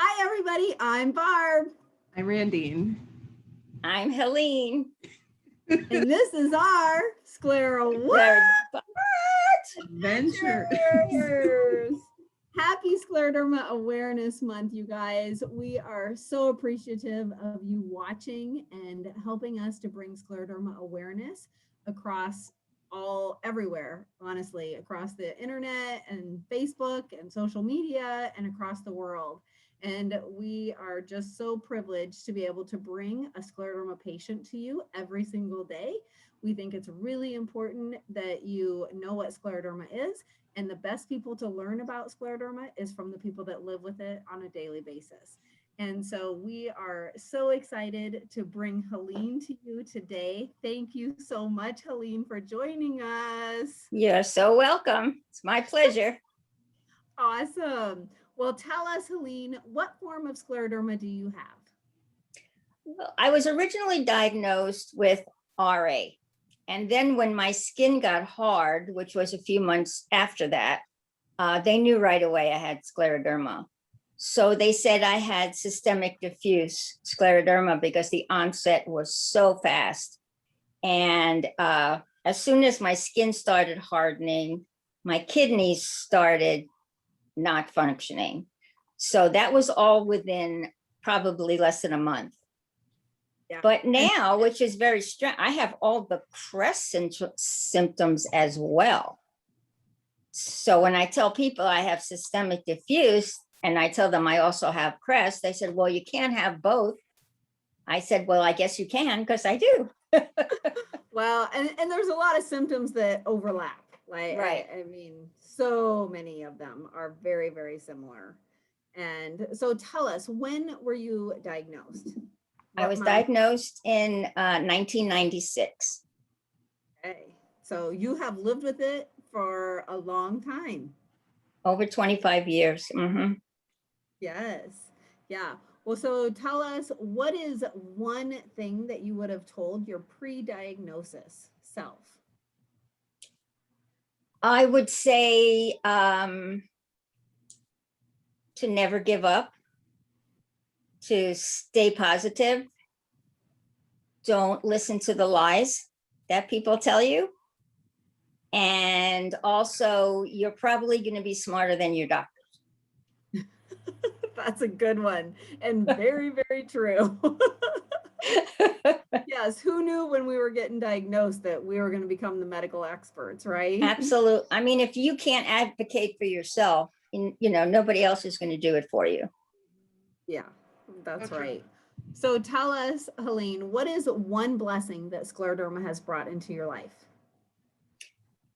Hi, everybody. I'm Barb. I'm Randine. I'm Helene. And this is our Sclero-What? Adventures. Happy Scleroderma Awareness Month, you guys. We are so appreciative of you watching and helping us to bring scleroderma awareness across everywhere, honestly, across the internet and Facebook and social media and across the world. And we are just so privileged to be able to bring a scleroderma patient to you every single day. We think it's really important that you know what scleroderma is. And the best people to learn about scleroderma is from the people that live with it on a daily basis. And so we are so excited to bring Helene to you today. Thank you so much, Helene, for joining us. You're so welcome. It's my pleasure. Awesome. Well, tell us, Helene, what form of scleroderma do you have? Well, I was originally diagnosed with RA. And then when my skin got hard, which was a few months after that, they knew right away I had scleroderma. So they said I had systemic diffuse scleroderma because the onset was so fast. And as soon as my skin started hardening, my kidneys started not functioning. So that was all within probably less than a month. Yeah. But now, which is very strange, I have all the CREST symptoms as well. So when I tell people I have systemic diffuse and I tell them I also have CREST, they said, well, you can't have both. I said, well, I guess you can because I do. Well, and there's a lot of symptoms that overlap. Like, right. I mean, so many of them are very, very similar. And so tell us, when were you diagnosed? I was diagnosed in 1996. Okay, so you have lived with it for a long time. Over 25 years. Mm-hmm. Yes, yeah. Well, so tell us, what is one thing that you would have told your pre-diagnosis self? I would say to never give up, to stay positive. Don't listen to the lies that people tell you. And also, you're probably going to be smarter than your doctors. That's a good one. And very, very true. Yes, who knew when we were getting diagnosed that we were going to become the medical experts, right? Absolutely. I mean, if you can't advocate for yourself, nobody else is going to do it for you. Yeah, that's right. So tell us, Helene, what is one blessing that scleroderma has brought into your life?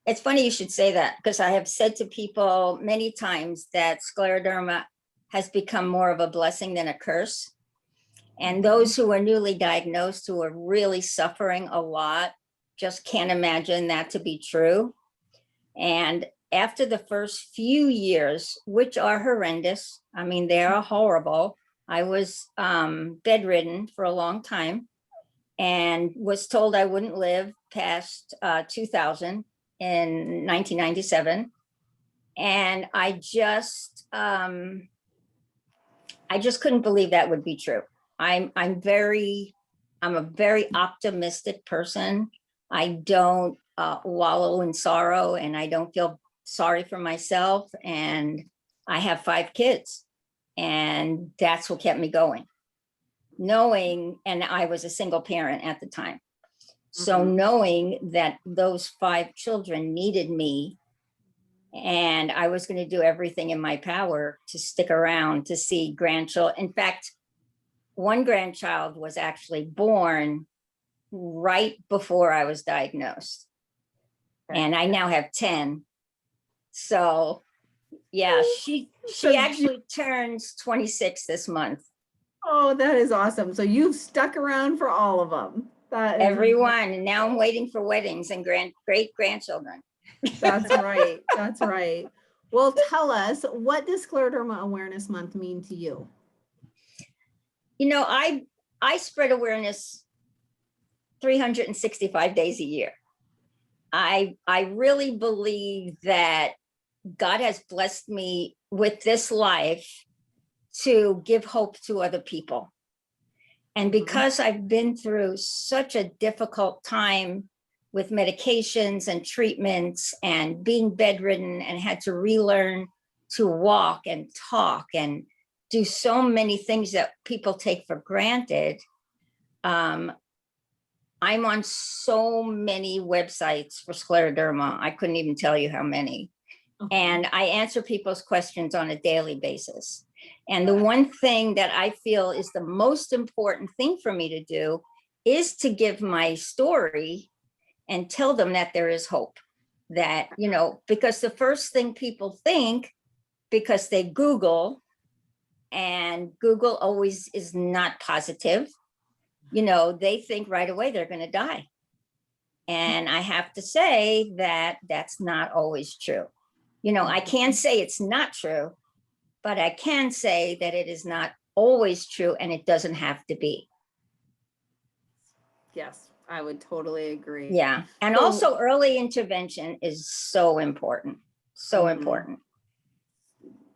It's funny you should say that, because I have said to people many times that scleroderma has become more of a blessing than a curse. And those who are newly diagnosed, who are really suffering a lot, just can't imagine that to be true. And after the first few years, which are horrendous, I mean, they are horrible. I was bedridden for a long time and was told I wouldn't live past 2000 in 1997. And I just couldn't believe that would be true. I'm a very optimistic person. I don't wallow in sorrow, and I don't feel sorry for myself. And I have 5 kids, and that's what kept me going. Knowing, and I was a single parent at the time. So knowing that those 5 children needed me, and I was going to do everything in my power to stick around to see grandchildren. In fact, one grandchild was actually born right before I was diagnosed. And I now have 10. So yeah, she actually turns 26 this month. Oh, that is awesome. So you've stuck around for all of them. Everyone. And now I'm waiting for weddings and great grandchildren. That's right. That's right. Well, tell us, what does Scleroderma Awareness Month mean to you? I spread awareness 365 days a year. I really believe that God has blessed me with this life to give hope to other people. And Mhm. because I've been through such a difficult time with medications and treatments and being bedridden and had to relearn to walk and talk and do so many things that people take for granted, I'm on so many websites for scleroderma. I couldn't even tell you how many. Okay. And I answer people's questions on a daily basis. And the one thing that I feel is the most important thing for me to do is to give my story and tell them that there is hope. That, you know, because the first thing people think, because they Google, and Google always is not positive, you know, they think right away they're going to die. And I have to say that that's not always true. You know, I can't say it's not true, but I can say that it is not always true and it doesn't have to be. Yes, I would totally agree. Yeah. And So- also early intervention is so important. So Mhm. important.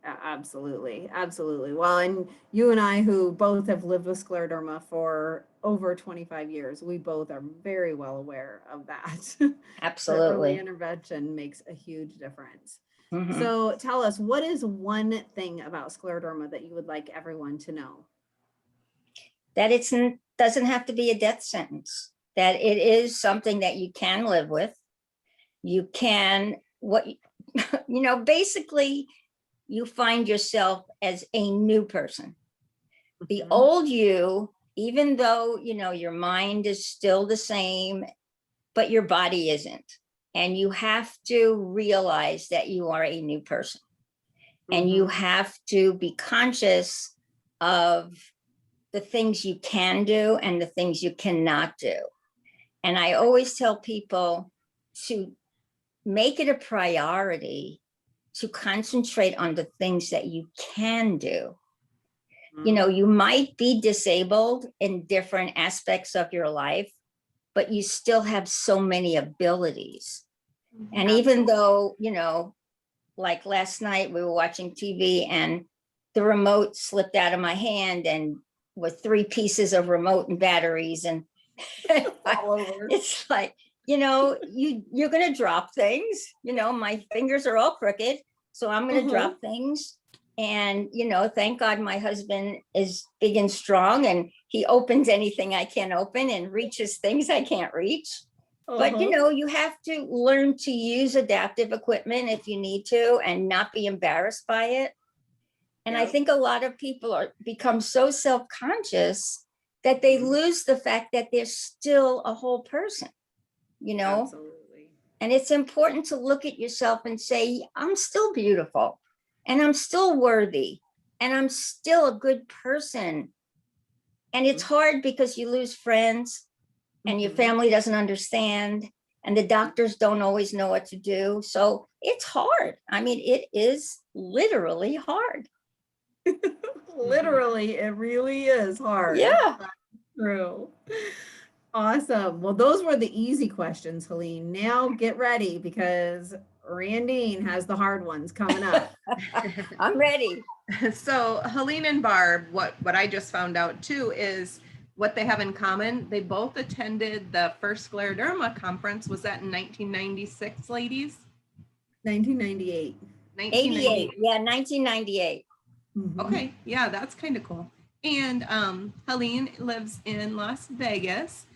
Absolutely. Absolutely. Well, and you and I, who both have lived with scleroderma for over 25 years, we both are very well aware of that. The early Absolutely. intervention makes a huge difference. Mhm. So tell us, what is one thing about scleroderma that you would like everyone to know? That it doesn't have to be a death sentence, that it is something that you can live with. You can, you know, basically you find yourself as a new person. The Mhm. old you, even though, you know, your mind is still the same, but your body isn't. And you have to realize that you are a new person. And you Mhm. have to be conscious of the things you can do and the things you cannot do. And I always tell people to make it a priority to concentrate on the things that you can do. You know, you might be disabled in different aspects of your life, but you still have so many abilities. And even though, you know, like last night we were watching TV and the remote slipped out of my hand and with 3 pieces of remote and batteries. And All over. it's like, you know, you're going to drop things, you know, my fingers are all crooked. So I'm going to drop things. And, you know, thank God my husband is big and strong and he opens anything I can't open and reaches things I can't reach. But, you know, you have to learn to use adaptive equipment if you need to and not be embarrassed by it. And I Yep. think a lot of people become so self-conscious that they lose the fact that they're still a whole person, you know? Absolutely. And it's important to look at yourself and say, I'm still beautiful and I'm still worthy and I'm still a good person. And it's hard because you lose friends and your Mhm. family doesn't understand and the doctors don't always know what to do. So it's hard. I mean, it is literally hard. Literally, it really is hard. Yeah. That's true. Awesome. Well, those were the easy questions, Helene. Now get ready because Randine has the hard ones coming up. I'm ready. So Helene and Barb, what I just found out too is what they have in common. They both attended the first Scleroderma conference. Was that in 1996, ladies? 1998. 88. Yeah, 1998. Mhm. Okay, yeah, that's kind of cool. And Helene lives in Las Vegas.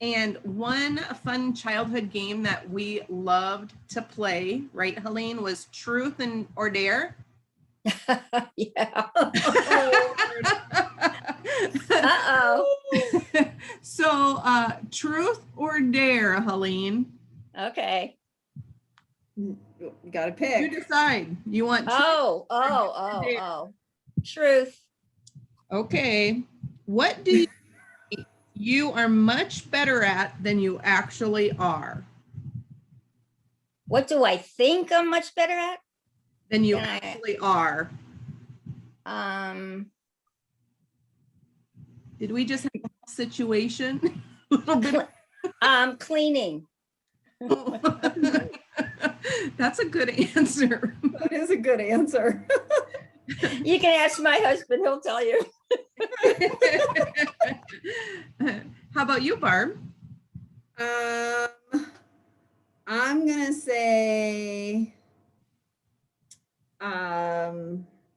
And one fun childhood game that we loved to play, right, Helene, was Truth or Dare. Yeah. Uh-oh. So Truth or Dare, Helene? Okay. You got to You pick. decide. You want truth? Oh. Truth. Okay. What do you think you are much better at than you actually are? What do I think I'm much better at? Than you Than I- actually are. Did we just have a whole situation? A little bit. Cleaning. That's a good answer. That is a good answer. You can ask my husband, he'll tell you. How about you, Barb? I'm gonna say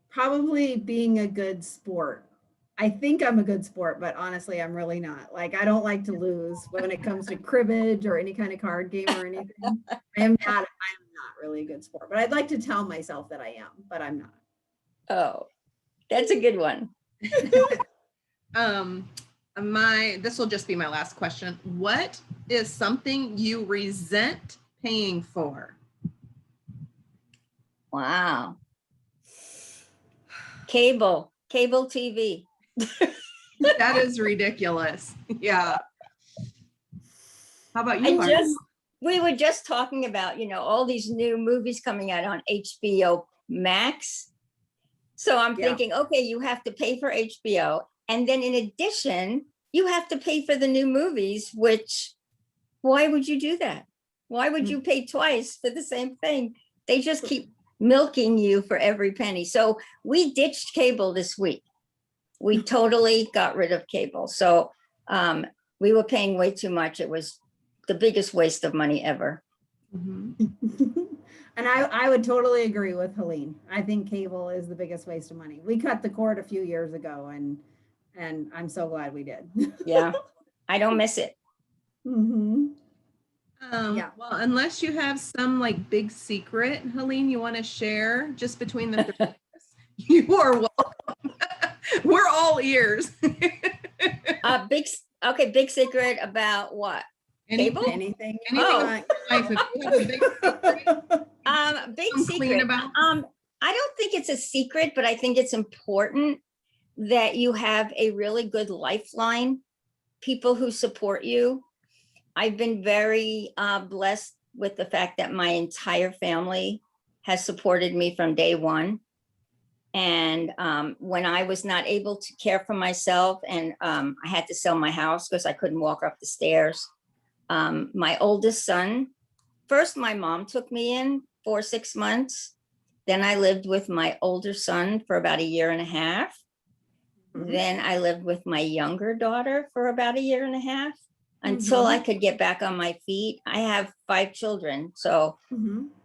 probably being a good sport. I think I'm a good sport, but honestly, I'm really not. Like, I don't like to lose when it comes to cribbage or any kind of card game or anything. I am not really a good sport, but I'd like to tell myself that I am, but I'm not. Oh, that's a good one. This will just be my last question. What is something you resent paying for? Wow. Cable TV. That is ridiculous. Yeah. How about you, Barb? We were just talking about, all these new movies coming out on HBO Max. So I'm thinking, okay, you have to pay for HBO. And then in addition, you have to pay for the new movies, which, why would you do that? Why would you pay twice for the same thing? They just keep milking you for every penny. So we ditched cable this week. We totally got rid of cable. So we were paying way too much. It was the biggest waste of money ever. Mm-hmm. And I would totally agree with Helene. I think cable is the biggest waste of money. We cut the cord a few years ago, and I'm so glad we did. Yeah, I don't miss it. Mm-hmm. Well, unless you have some like big secret, Helene, you want to share just between the three of us, you are welcome. We're all ears. Big secret about what? Cable? Anything. Oh. Big Clean secret. about. I don't think it's a secret, but I think it's important that you have a really good lifeline, people who support you. I've been very blessed with the fact that my entire family has supported me from day one. And when I was not able to care for myself and I had to sell my house because I couldn't walk up the stairs, my oldest son, first my mom took me in for 6 months. Then I lived with my older son for about 1.5 years. Mm-hmm. Then I lived with my younger daughter for about 1.5 years until I could get back on my feet. I have 5 children, so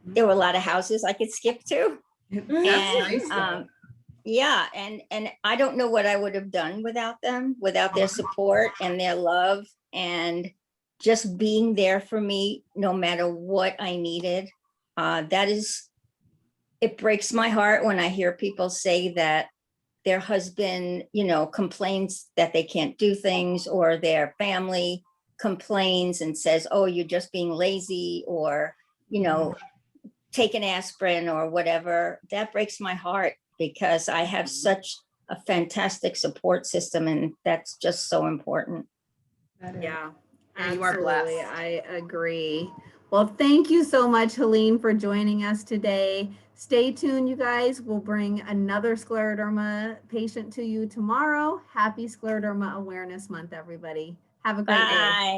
there were a lot of houses I could skip to. And I don't know what I would have done without them, without their support and their love and just being there for me no matter what I needed. It breaks my heart when I hear people say that their husband, complains that they can't do things, or their family complains and says, oh, you're just being lazy, or, take an aspirin or whatever. That breaks my heart because I have such a fantastic support system, and that's just so important. Yeah, and you are blessed. I agree. Well, thank you so much, Helene, for joining us today. Stay tuned, you guys. We'll bring another scleroderma patient to you tomorrow. Happy Scleroderma Awareness Month, everybody. Have a great day.